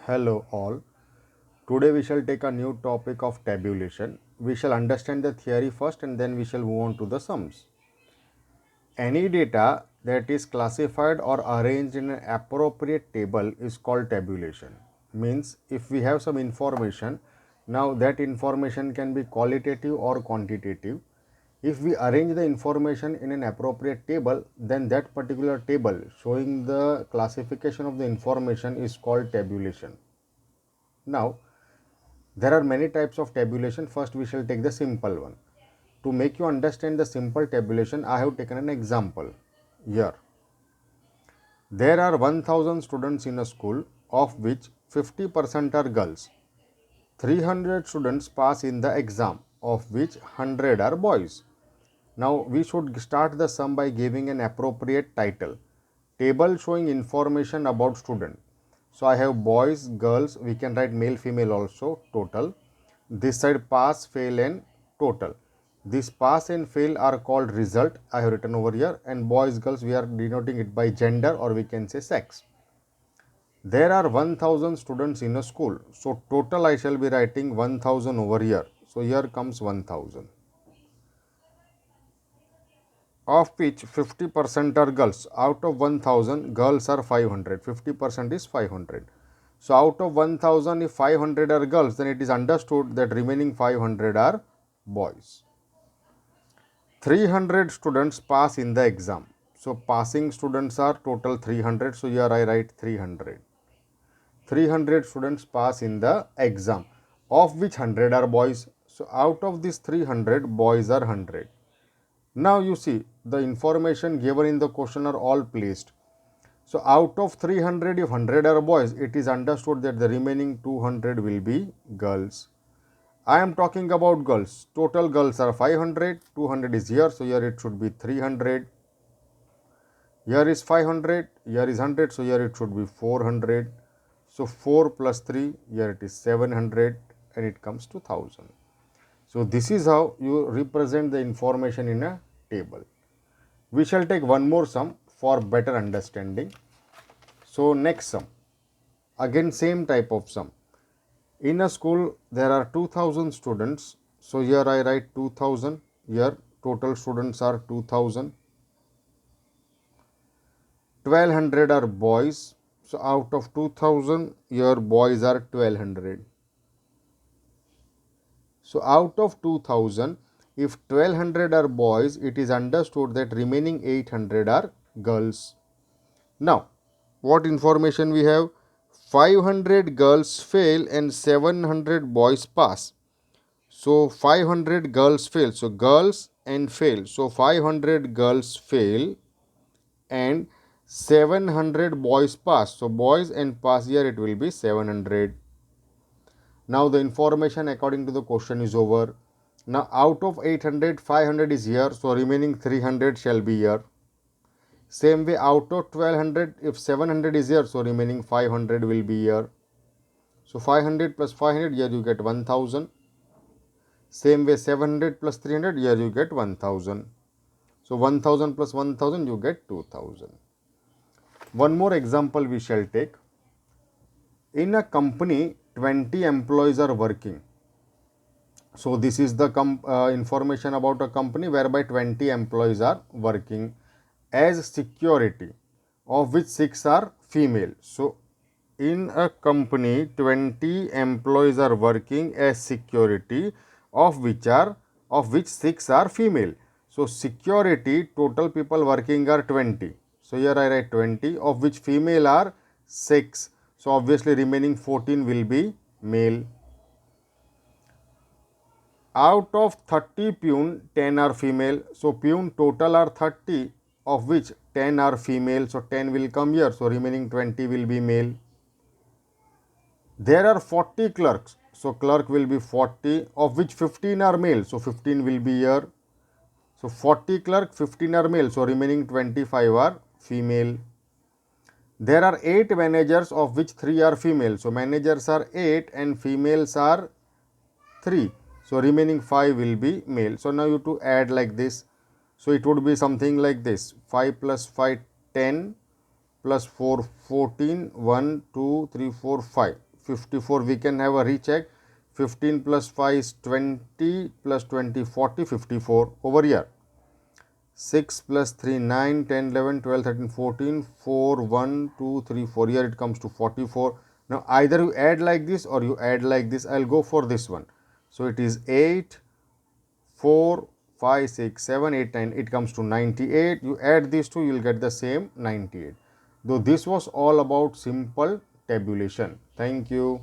Hello all. Today we shall take a new topic of tabulation. We shall understand the theory first and then we shall move on to the sums. Any data that is classified or arranged in an appropriate table is called tabulation. Means if we have some information, now that information can be qualitative or quantitative. If we arrange the information in an appropriate table, then that particular table showing the classification of the information is called tabulation. Now, there are many types of tabulation. First, we shall take the simple one. To make you understand the simple tabulation, I have taken an example here. There are 1000 students in a school, of which 50% are girls. 300 students pass in the exam, of which 100 are boys. Now, we should start the sum by giving an appropriate title. Table showing information about student. So, I have boys, girls, we can write male, female also, total. This side pass, fail and total. This pass and fail are called result, I have written over here, and boys, girls, we are denoting it by gender or we can say sex. There are 1000 students in a school. So, total I shall be writing 1000 over here. So, here comes 1000. Of which 50% are girls. Out of 1000, girls are 500. 50% is 500. So, out of 1000, if 500 are girls, then it is understood that remaining 500 are boys. 300 students pass in the exam. So, passing students are total 300. So, here I write 300. 300 students pass in the exam, of which 100 are boys. So, out of this 300, boys are 100. Now, you see the information given in the question are all placed. So, out of 300, if 100 are boys, it is understood that the remaining 200 will be girls. I am talking about girls. Total girls are 500, 200 is here, so here it should be 300. Here is 500, here is 100, so here it should be 400. So, 4 plus 3, here it is 700 and it comes to 1000. So, this is how you represent the information in a table. We shall take one more sum for better understanding. So, next sum, again same type of sum. In a school there are 2000 students. So, here I write 2000, here total students are 2000. 1200 are boys. So, out of 2000, here boys are 1200. So, out of 2000, if 1200 are boys, it is understood that remaining 800 are girls. Now, what information we have? 500 girls fail and 700 boys pass. So, 500 girls fail. So, girls and fail. So, 500 girls fail and 700 boys pass. So, boys and pass, here it will be 700. Now, the information according to the question is over. Now, out of 800, 500 is here. So, remaining 300 shall be here. Same way, out of 1200, if 700 is here, so remaining 500 will be here. So, 500 plus 500, here you get 1000. Same way, 700 plus 300, here you get 1000. So, 1000 plus 1000, you get 2000. One more example we shall take. In a company, 20 employees are working. So, this is the information about a company whereby 20 employees are working as security, of which 6 are female. So, in a company, 20 employees are working as security, of which 6 are female. So, security, total people working are 20. So, here I write 20, of which female are 6. So, obviously remaining 14 will be male. Out of 30 peon, 10 are female. So, peon total are 30, of which 10 are female. So, 10 will come here. So, remaining 20 will be male. There are 40 clerks. So, clerk will be 40, of which 15 are male. So, 15 will be here. So, 40 clerk, 15 are male. So, remaining 25 are female. There are 8 managers, of which 3 are female. So, managers are 8 and females are 3. So, remaining 5 will be male. So, now you have to add like this. So, it would be something like this: 5 plus 5, 10 plus 4, 14, 1, 2, 3, 4, 5. 54, we can have a recheck. 15 plus 5 is 20, plus 20, 40, 54 over here. 6 plus 3, 9, 10, 11, 12, 13, 14, 4, 1, 2, 3, 4. Here it comes to 44. Now either you add like this or you add like this. I'll go for this one. So it is 8, 4, 5, 6, 7, 8, 9. It comes to 98. You add these two, you will get the same 98. Though this was all about simple tabulation. Thank you.